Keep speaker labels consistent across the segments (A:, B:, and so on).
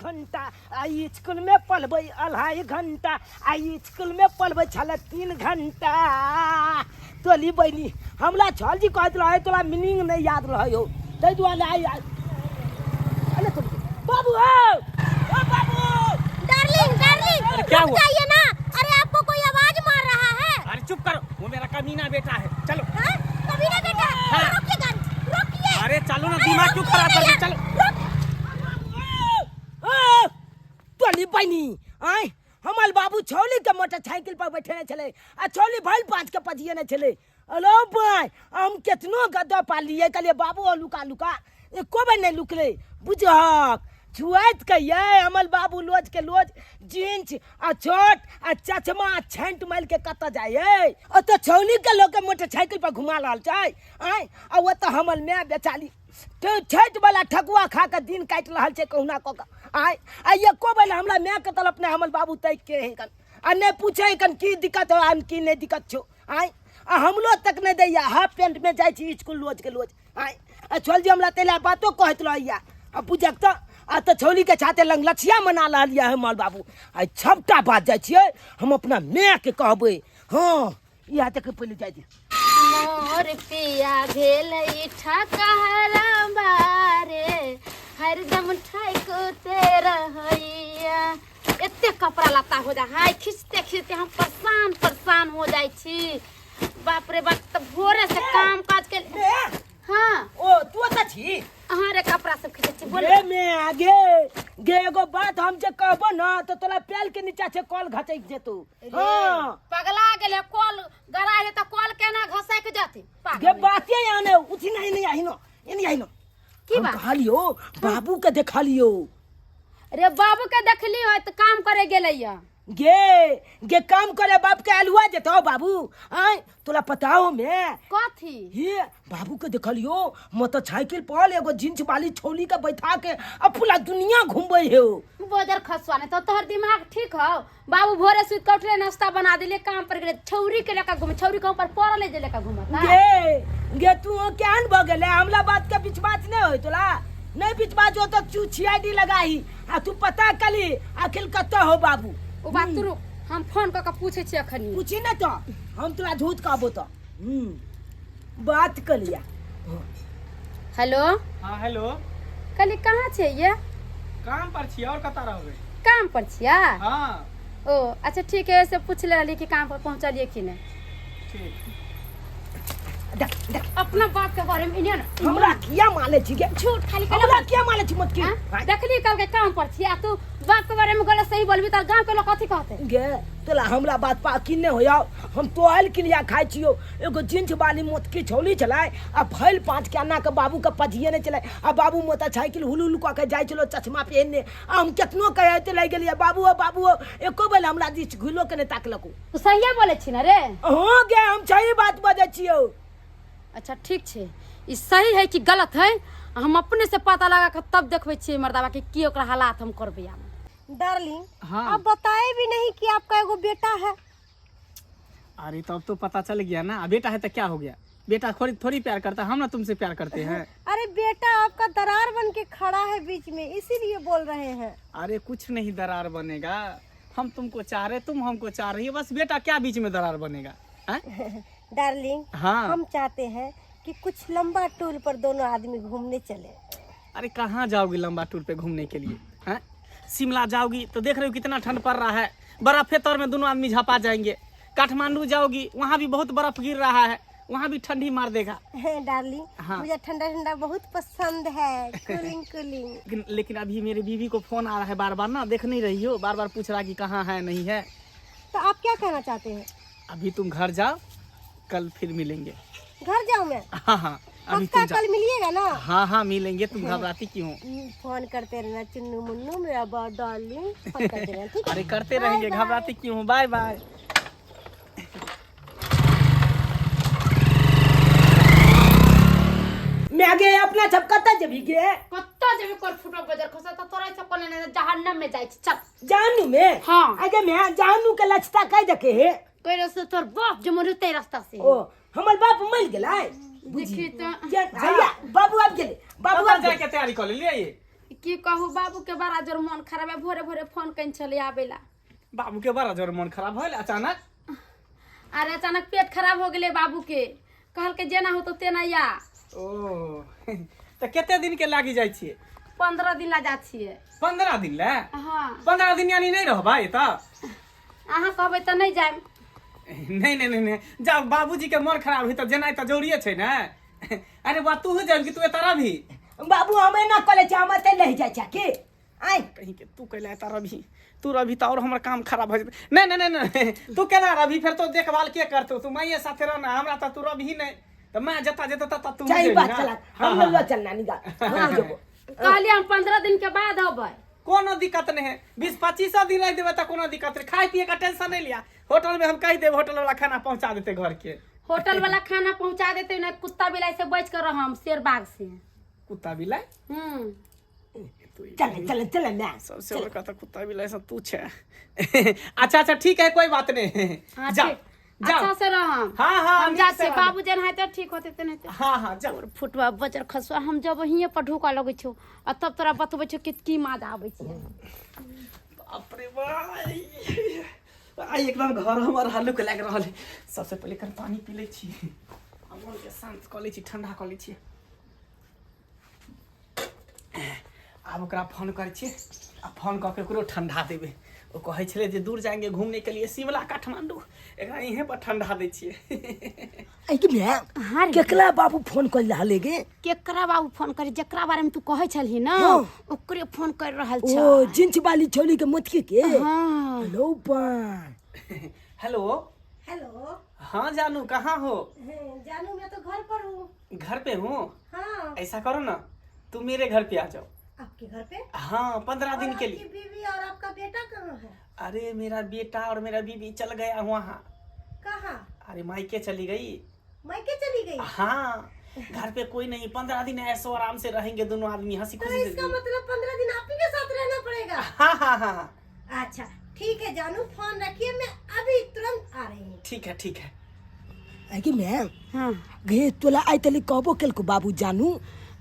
A: घंटा आई स्कूल में पढ़बै 2.5 घंटा आई स्कूल में पढ़बै छले 3 घंटा तोली बहनी हमरा छल जी कहत रहे तोला मीनिंग नहीं याद रहे हो तै दुआरे आई अरे तो बाबू ओ बाबू
B: डार्लिंग
C: क्या हुआ?
B: जाइए ना। अरे आपको कोई आवाज मार रहा है।
C: अरे चुप करो, वो मेरा कमीना बेटा है। चलो
B: कमीना बेटा
C: हाँ।
B: रोकिए गाड़ी रोकिए।
C: अरे चलो ना, दिमाग क्यों खराब कर रहे? चलो
A: तोली बहनी आय हमार बाबू छौली के मोटरसाइकिल पर बैठे चले आ छौली भइल 5 के पजिए ने चले। अलो भाई हम कितनो गद्दा पालिए कले बाबू लुका लुका एको बार नहीं लुकले बुझक छुआत कहिए हमल बाबू लोज के लोज जींस आ छोट आ चचमा आ छेंट माइल के कत जाए अ तो छौली के लोग के मोटरसाइकिल पर घुमा रहल छै आय आ वो तो हमल में बेचाली तो छठ वाला ठकुआ खा के दिन काट रहल छै कहुना क आय आ एको बेला हमरा मैं के तरफ ने हमल बाबू तक के है कन आ ने पूछे कन की दिक्कत हो अन की नहीं दिक्कत छो आय आ हमलो तक नहीं दैया हाफ पैंट में जाय छी स्कूल लोज के लोज आय आ छोल जी हमरा तेला बातो कहत रहैया आ पूजक त आ तो छौली के छाते लंग लछिया मना लिया है माल बाबू आ छपटा बात जाय छियै हम अपना मैं के कहबै हां यहाँ तक पहले जाय दी
B: मोर पिया भेल इठा कहरा बारे हरदम ठाकुते रहैया। एते कपड़ा लत्ता हो जा हाय खींचते खींचते हम परेशान हो जाय छी। बाप रे बाप त भोरे से काम काज के हां
A: ओ तू त छी
B: अहाँ रे कपड़ा सब खींचे छी बोल
A: रे मैं आगे गे एगो बात हम जे कहबो ना तो तोला पैल के नीचा से कॉल घचैक जेतौ हां
B: पगला गेले कॉल गराए त कॉल केना घसैक जाती
A: गे बाते आने उठी नहीं आहिनो एनी आहिनो
B: की बात
A: कहलियो बाबू के देखलियो
B: रे बाबू के देखली हो त काम करे गेलैया
A: गे काम करे बाप के अलुआ जेतो बाबू आय तोला पताओ मैं
B: कथी
A: ये बाबू के देखलियो मोटरसाइकिल पर एगो जींस वाली छौली के बैठा के अब पूरा दुनिया घूमबै हो
B: बोदर खसवा ने तो तोहर दिमाग ठीक हो। बाबू भोरे सुत के उठले नाश्ता बना दिले काम पर गेले छौरी के लेका घूमे छौरी के ऊपर पड़ले जे लेका घुमता
A: गे तू केहन भ गेले हमला बात के विश्वास नहीं होय तोला नहीं विश्वास हो तो तू छियाडी लगाही आ तू पता कली आखिर कत हो बाबू
B: ओ बात तू रुक हम फोन क के पूछे छी अखनी
A: पूछी ना तो हम तोरा झूठ कहबो तो बात कर लिया।
B: हेलो
C: हाँ हेलो,
B: कली कहाँ छे ये
C: काम पर छी और कता रहबे?
B: काम पर छिया
C: हाँ
B: ओ अच्छा ठीक है ऐसे पूछ ले कि काम पर पहुंचलिए कि नहीं।
C: ठीक।
B: अपना बाप के बारे में इन्हें ना
A: हमरा किया माले छी गे
B: झूठ खाली
A: हमरा किया माले छी मत की
B: देखली कल के काम पर छिया तू बाप के बारे में गलत सही बोलबी त गांव के लोग कथि कहते
A: गे तोला हमरा बात पा की नहीं होया हम तो आइल के लिए खाइ छियो एगो जींस वाली मोटकी छौली चलाए आ भइल 5 के अन्ना के बाबू के पजिए ने चलाए आ बाबू मोटरसाइकिल हुलुलु क के जाय चलो चश्मा पहनने हम केतनो कहते लग गेलिए बाबू एको बेल हमरा दिस घुलो के ने ताकलको
B: तू सही बोले छी ना रे
A: हां गे हम सही बात बजै छियो।
B: अच्छा ठीक छे ई सही है कि गलत है हम अपने से पता लगा के तब देखबै छी मर्दावा के की ओकरा हालात हम करबै।
D: डार्लिंग
C: हाँ
D: आप बताए भी नहीं कि आपका एगो बेटा है।
C: अरे तो अब तो पता चल गया ना, बेटा है तो क्या हो गया, बेटा थोड़ी प्यार करता, हम ना तुमसे प्यार करते हैं।
D: अरे बेटा आपका दरार बन के खड़ा है बीच में इसीलिए बोल रहे हैं।
C: अरे कुछ नहीं दरार बनेगा, हम तुमको चाह रहे तुम हमको चाह रही हो, बस बेटा क्या बीच में दरार बनेगा।
D: डार्लिंग
C: हाँ
D: हम चाहते हैं कि कुछ लंबा टूर पर दोनों आदमी घूमने चले।
C: अरे कहाँ जाओगी लंबा टूर पे घूमने के लिए हैं? शिमला जाओगी तो देख रहे हो कितना ठंड पड़ रहा है, बर्फ के तौर में दोनों आदमी झपा जाएंगे। काठमांडू जाओगी वहाँ भी बहुत बर्फ गिर रहा है, वहाँ भी ठंडी मार देगा।
D: डार्लिंग
C: हाँ।
D: मुझे ठंडा ठंडा बहुत पसंद है, कूलिंग कूलिंग।
C: लेकिन अभी मेरी बीवी को फोन आ रहा है बार बार ना, देख नहीं रही हो, बार बार पूछ रहा कि कहाँ है नहीं है।
D: तो आप क्या कहना चाहते हैं?
C: अभी तुम घर जाओ, कल फिर मिलेंगे।
D: घर जाऊँ मैं?
C: हाँ हाँ अभी
D: पक्का
C: तुम
D: कल मिलिएगा ना?
C: हाँ हाँ मिलेंगे, तुम घबराती क्यों?
D: फोन करते रहना चुन्नू मुन्नू मेरा बहुत डार्लिंग, फोन करते रहना ठीक है?
C: अरे करते रहेंगे, घबराती क्यों? Bye bye.
A: मैं गे अपना छपकता जभी गे
B: कत्ता जब कर फुटो बजर खसा त तोरा सब कोने ने जहन्नम में जाई चल
A: जानू में।
B: हाँ
A: आगे मैं जानू के लचता कह देखे है
B: कोई रास्ता तोर बाप जो मरु ते रास्ता से
A: ओ हमर बाप मर गेलै
B: देखी तो
A: भैया बाबू अब गेले, बाबू अब
C: जाके तैयारी कर ले ये
B: की कहू बाबू के बड़ा जोर मन खराब है, भोरे भोरे फोन कहीं चले आवेला।
C: बाबू के बड़ा जोर मन खराब होल अचानक।
B: अरे अचानक पेट खराब हो गए बाबू के, कहल के जेना हो तो तेना या।
C: ओ तो कितने दिन के लागी जाय छिए?
B: 15 दिन ला जा छिए।
C: 15 दिन ले?
B: हाँ
C: 15 दिन यानी नहीं रहबै त?
B: अहाँ कहबै त नहीं जाए।
C: नहीं नहीं नहीं नहीं जा, बाबूजी के मन खराब हुई तो जेनाइ त जरूरी छै ना। अरे बा तू जान कि तू तारा भी
A: बाबू हमें ना कले हम ते ले जाय छ के आई
C: कहीं के तू कहले तारा भी तू रवि त और हमर काम खराब हो जेतै। नहीं नहीं नहीं तू केना रवि फिर तो देखभाल के करतो? तू माइए साथे रहना, हमरा त तू रवि नहीं त मैं जता जता त तू
A: सही बात चला हम लो चलना निगा हम जबो।
B: कहलिए हम 15 दिन के बाद अबै।
C: कोनो दिक्कत नहीं है, 20-25 दिन रख देवे तो कोनो दिक्कत नहीं। खाए पिए का टेंशन नहीं लिया, होटल में हम कह देव होटल वाला खाना पहुंचा देते घर के।
B: होटल वाला खाना पहुंचा देते ना, कुत्ता बिलाई से बच कर हम शेर बाग से।
C: कुत्ता बिलाई
A: चल चल चल ना
C: सबसे बड़का तो कुत्ता बिलाई सब तू छे। अच्छा अच्छा ठीक है कोई बात नहीं, जा
B: अच्छा से रहम।
C: हाँ हाँ
B: हम जाते बाबू जन है तो ठीक होते त नहीं तो।
C: हाँ हाँ जा।
B: फुटवा बजर खसवा हम जब हिये पर ढोका लगै छौ आ तब तोरा बतबै छौ कि की माज आबै छै।
C: बाप रे भाई आई एकदम घर हमर हल्लुक लाग रहल है। सबसे पहले कर पानी पी लै छी, मन के शांत क लै छी, ठंडा क लै छी। आब ओकरा फोन करै छी, आ फोन कऽ के ओकरो ठंडा देबै। वो कहै छले जे दूर जाएंगे घूमने के लिए शिमला काठमांडू, एकरा यहीं पर ठंडा दै छियै।
A: आई कि मैं केकला बाबू फोन कर रहले गे?
B: केकरा बाबू फोन करे जेकरा बारे में तू कहै छलही ना ओकरे फोन कर रहल छ।
A: ओ जिंच वाली छोली के मोतिये के?
B: हां
A: हेलो पा
C: हेलो
D: हेलो।
C: हाँ जानू कहाँ हो?
D: जानू मैं तो घर पर हूँ।
C: घर पे हूँ।
D: हाँ
C: ऐसा करो ना तुम मेरे घर पे आ जाओ।
D: आपके घर पे?
C: हाँ 15 दिन के लिए।
D: आपकी बीवी और आपका बेटा कहाँ है?
C: अरे मेरा बेटा और मेरा बीबी चल गया वहाँ।
D: कहाँ?
C: अरे मायके चली गई।
D: मायके चली गई?
C: हाँ घर पे कोई नहीं, 15 दिन ऐसो आराम से रहेंगे दोनों आदमी, हंसी
D: तो
C: खुशी
D: इसका मतलब 15 दिन आप ही के साथ रहना पड़ेगा?
C: हाँ हाँ हाँ
D: अच्छा ठीक है जानू, फोन रखिए, मैं अभी तुरंत आ रही हूँ।
C: ठीक है ठीक है।
A: आई कि मैं
B: हां
A: गे तोला आई तली कहबो केल को बाबू जानू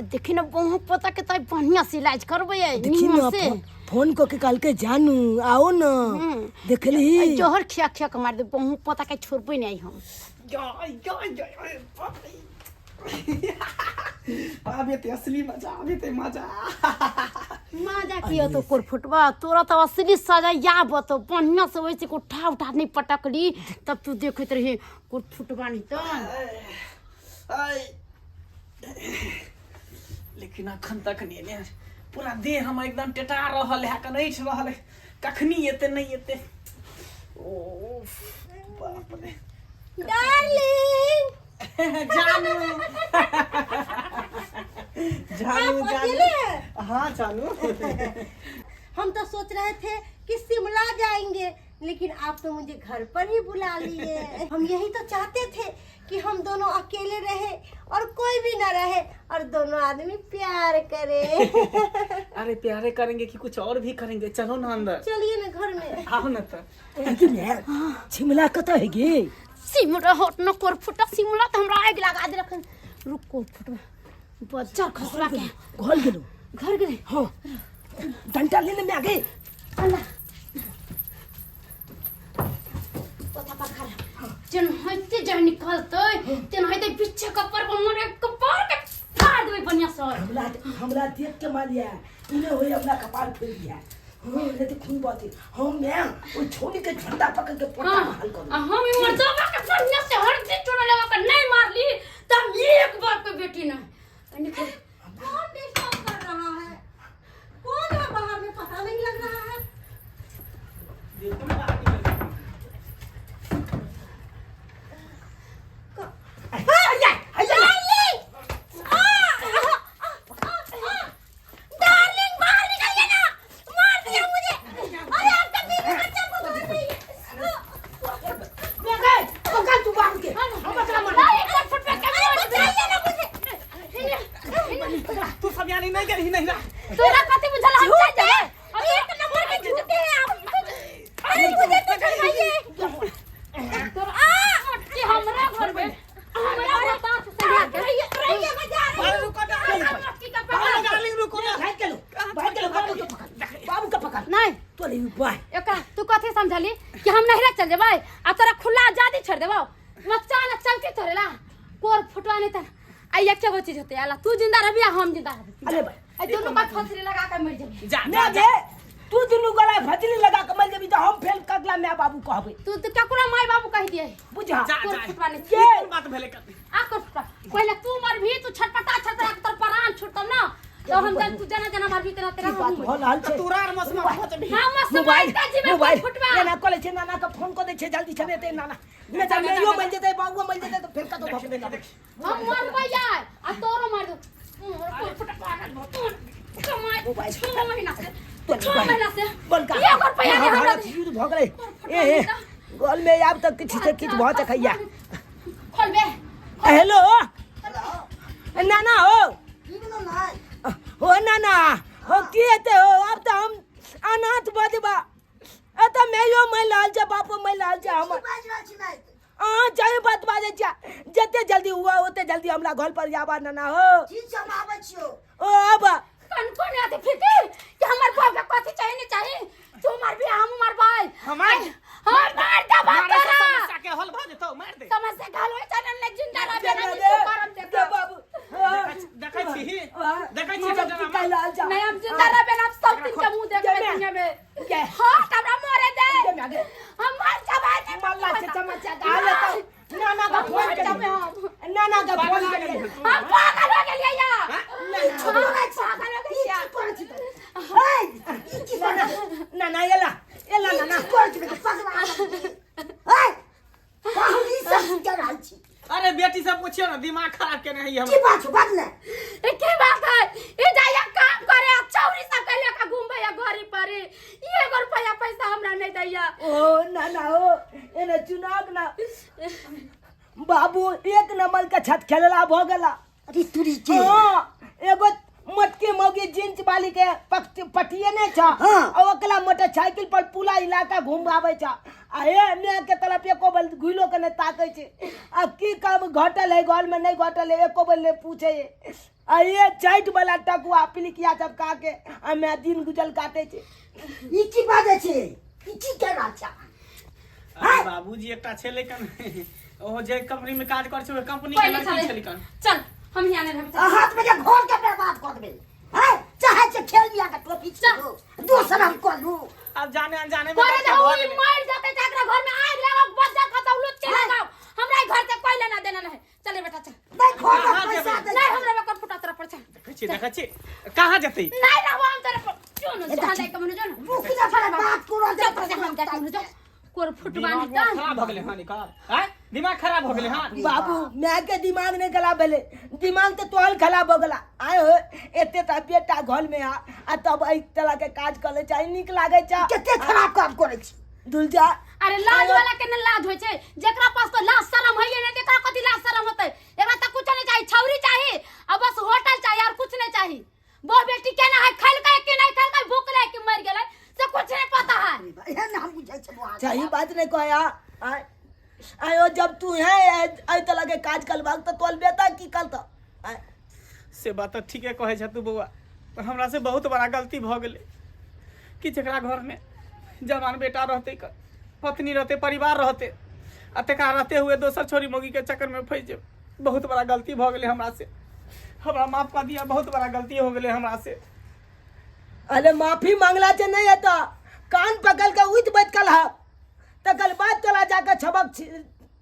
B: देखी ना बहुत पता के तय बढ़िया से इलाज करबै
A: देखी ना फोन को के कल के जानू आओ ना देखली
B: जोहर खिया खिया के मार दे, बहुत पता के छोड़बै नहीं हम।
C: अबे ते असली मजा, अबे ते मजा।
B: मजा किया तो कोर फुटवा, तोरा तो असली सजा या बतो बढ़िया से वैसे को उठा उठा नहीं पटकली तब तू देखत रही कोर फुटवा नहीं तो।
C: लेकिन अखन तक नहीं ने पूरा देह हम एकदम टेटा रहल है, कनैठ रहल है, कखनी एते नहीं एते। ओ बाप रे
D: डार्लिंग
C: जानू जानू जानू हाँ जानू
D: हम तो सोच रहे थे कि शिमला जाएंगे, लेकिन आप तो मुझे घर पर ही बुला लिए। हम यही तो चाहते थे कि हम दोनों अकेले रहे और कोई भी ना रहे और दोनों आदमी प्यार करें।
C: अरे प्यारे करेंगे कि कुछ और भी करेंगे, चलो ना अंदर।
D: चलिए ना घर में।
C: आओ ना तो।
A: कि मैं शिमला कत है गे?
B: सिमरा होट न कोर फुटा सिमला तो हमरा आग लगा दे रखन। रुक कोर फुटवा बच्चा खसला के
A: घर गेलो
B: घर गेले।
A: हां डंटा लेने में आ गए।
B: अल्लाह पता पखर जन होते जन निकलते तेन होते पीछे कपर को मोरे कपर के फाड़ देबै बढ़िया से।
A: हमरा देख के मारिया इने होय अपना कपाल फेर दिया। हां ले तो खून बात हम मैं वो छोड़ी के झंडा पकड़ के पोटा हल कर।
B: हम ई मर्दवा के बढ़िया से हर दिन चोरा लगा के नहीं मार ली तब एक बार पे बेटी ना
D: कौन डिस्टर्ब कर रहा है? कौन है बाहर में पता नहीं लग रहा है।
C: देखो ना बाहर निकल। तू सब यानी नहीं करी नहीं ना
B: तोरा कथि बुझल हम जा जाए अब एक नंबर के झूठे हैं आप। अरे मुझे तो करवाइए तोरा कि हमरा घर में हमरा बात से रहिए मजा
C: अरे रुको ना,
B: मट्टी का
C: डार्लिंग रुको ना।
A: भाग गेलो
B: बच्चा ना चलती थोड़े ला कोर फुटवा नहीं था आई एक वो चीज होते आला तू जिंदा रह हम जिंदा रह
A: अरे भाई
B: आई दोनों का फसरी लगा के मर जाबी
C: जा
A: ना जे तू दुनू गला फजली लगा कमल जबी तो हम फेल कगला मैं बाबू कहबे
B: तू तो ककरा माय बाबू कह दिए
A: बुझा
C: जा
B: कोर
C: जा
B: फुटवा नहीं
C: ये कौन बात भेले कर
B: आ कोर फुटवा पहले तू मर भी तू छटपटा छटपटा तर प्राण छुटतम ना तो हम जन तू जना जना मर भी तेरा तेरा
A: बात
B: हम
A: भल हाल छे
C: तुरार मसमा पहुंच भी
B: हां मस्त मोबाइल का जीवन
A: मोबाइल
B: फुटवा
A: ये ना कॉले छे नाना का फोन को दे छे जल्दी छने ते नाना मैं जब मैं यो बन जेते बाबू बन जेते तो फिर का तो भग देगा
B: हम मर गए यार आ तोरो मार दो कोर फुटवा ना तू कमाई
A: मोबाइल
B: 6 महीना से
A: तो
B: 6 महीना से
A: बोल का
B: ये कर पैया नहीं हमरा
A: युद्ध भग रे ए गोल में अब तक किछ से किछ बहुत खैया
B: खोल बे
A: हेलो नाना हो
D: इनो ना
A: हो नाना हो किएते हो अब तो हम अनाथ बजबा तो मैं यो मैं लाल जा बापो मैं लाल जा हम
D: बाजवा छिनाई
A: चाहे बात बाजे जा जते जल्दी हुआ होते जल्दी हमरा घर पर जाबा नाना हो
D: जी समावे छियो
A: ओ अब
B: कौन आते फिर कि हमार बाप का कथि चाहिए नहीं चाहिए तू मार भी हम मार भाई
C: हमार
B: हम मार दे बाप
C: मारे से
B: तेरा
C: समस्या के हल भ जेतो मार दे
B: समस्या घाल होय चनन ले जिंदा रह ना तू करम दे
A: दे बाबू
C: देखै छी
A: जब
C: जना
A: लाल जा
B: नहीं हम जिंदा रह ना सब दिन के मुंह देख के दुनिया में
A: क्या
B: हां तबरा मारे दे
A: जब आगे
B: हम मार जबा दे
A: मल्ला से चमचा डाले तो नाना का फोन कर नाना का फोन कर
B: हम पागल हो गेलिए या
A: नाना
B: पागल हो गेलिए
A: नाना येला नाना
C: अरे बेटी से पूछियो ना दिमाग खराब केने है हम
B: की बात है ये जाया काम करे चौरी सब के लेके घूमबे या घरी पर ये घर पैसा हमरा नहीं दैया
A: ओ नाना हो एने चुनाव ना बाबू एक नंबर का छत खेलला भ गेला
D: अरे तुरी के
A: हां एगो मटके मौगी जींस वाली के पटिए ने छ और ओकला मोटरसाइकिल पर पूरा इलाका घुमावे छ आ ए ने के तरफ एको बल घुलो के ने ताकै छे आ की काम घटल है घर में नहीं घटल है एको बल ने पूछे आ ये चैट वाला टकुआ पिलिकिया सब का के आ मैं दिन गुजल काटे छे
D: ई की बाजे छे ई की के राचा
C: अरे बाबूजी एकटा छेले कन ओहो जे कंपनी में काज कर छै कंपनी के लड़की छेले कन
B: चल हम यहां नहीं रहब
D: हाथ में के घोर के बर्बाद कर देबे है चाहे से खेल लिया का टोपी छो दूसरा हम कर लू
C: अब जाने अनजाने में
B: करे
C: बात
B: तो
C: हो
B: होई
C: गेलै।
B: मर जाते जाकरा घर में आग लगा बच्चा खतौ लुट चले जाओ हमरा घर से कोई लेना देना नहीं चले बेटा चल
D: नहीं घोर का पैसा दे
B: नहीं हमरा में कर फुटा तरफ पर चल
C: देखै छी कहां जेतै
B: नहीं रहबो हम तेरे पर क्यों न जहां जाए कमनो जो
D: वो की ना बात करो
B: जा पर हम जा कमनो जो कोर फुटबानी
C: दिमाग
B: त
C: खराब हो गेलै हां निकाल हैं दिमाग खराब हो गेलै हां
A: बाबू मैं के दिमाग नहीं खराब भेले दिमाग तो तोहल खराब हो गला आए हो एते ता बेटा घर में आ तब आई तरह के काज करे चाहे निक लागे छ
D: केते खराब काम करे छी
A: दुलजा
B: अरे लाज वाला के न लाज होय छै जेकरा पास तो लाज शरम होइए ने देखा कथि लाज शरम होतै एकरा त कुछ नहीं चाहिए छौरी चाहिए अब बस होटल चाहिए और कुछ नहीं चाहिए वो बेटी केना है खैल के कि नहीं खैल के भूख ले कि मर गेलै से कुछ नहीं पता है
D: ये ना हम बुझै छै बुआ
A: सही बात नहीं कहया आयो जब तू है आई तरह के काज करबाक तो तोल बेटा की करता
C: से बात तो ठीके कहै छ तू बउआ पर हमरा से बहुत बड़ा गलती भ गेलै कि जेकरा घर में जवान बेटा रहते पत्नी रहते परिवार रहते आ तकरा रहते हुए दोसर छोरी मोगी के चक्कर में फंस जे बहुत बड़ा गलती भ गेलै हमरा से हमरा माफ कर दिया बहुत बड़ा गलती हो गेलै हमरा से
A: अरे माफी मांगला से नहीं आता कान पकड़ के उठ बैठ कल है तकल बात चला जाकर छबक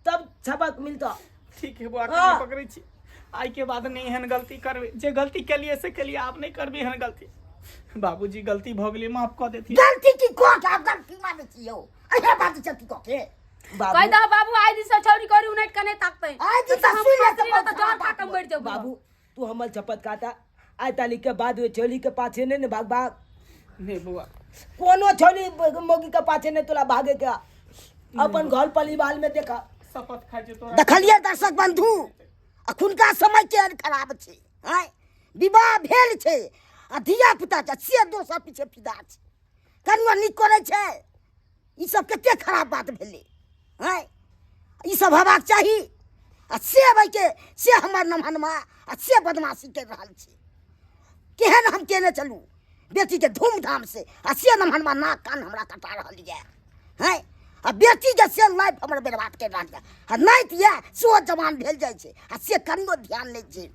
A: तब छबक मिलता
C: ठीक है बुआ
A: हाँ।
C: कान पकड़ै छी आई के बाद नहीं हन गलती करबे जे गलती के लिए से के लिए आप नहीं करबे हन गलती बाबूजी गलती भ गेलै माफ कर देती
D: गलती की कोट आप गलती माने छियो अहे बात चलती को के
B: कह दा बाबू आई दिन से छौरी करी उनट कने ताकते
D: आई दिन से सुन ले
B: तो जोर खा के मर जाओ
A: बाबू तू हमल चपत काटा आई ताली के बाद वे छोली के पाछे ने भाग भाग
C: नहीं बुआ
A: कोनो छोली मोगी के पाछे ने तोला भागे क्या अपन घर परिवार में देखा
C: शपथ खाइ छै तोरा
D: देखलिए दर्शक बंधु अखुनका समय के खराब छै हैं विवाह भेल छै आ धिया पुता छै से दोसर पीछे फिदा छै कनियो निक करे छै ई सब कते खराब बात भेलै हैं ई सब हेबाक चाही आ से भाई के से हमर नमहनमा आ से बदमाशी कर रहल छै केहन हम केने चलू बेटी के धूमधाम से आ से नमहनमा नाक कान हमरा कटा रहल ये हैं
A: आ बेटी के से लाइफ हमर बर्बाद कर रहल छै आ नहीं त ये सो जवान भेल जाइ छै आ से कनियो ध्यान नहीं छै।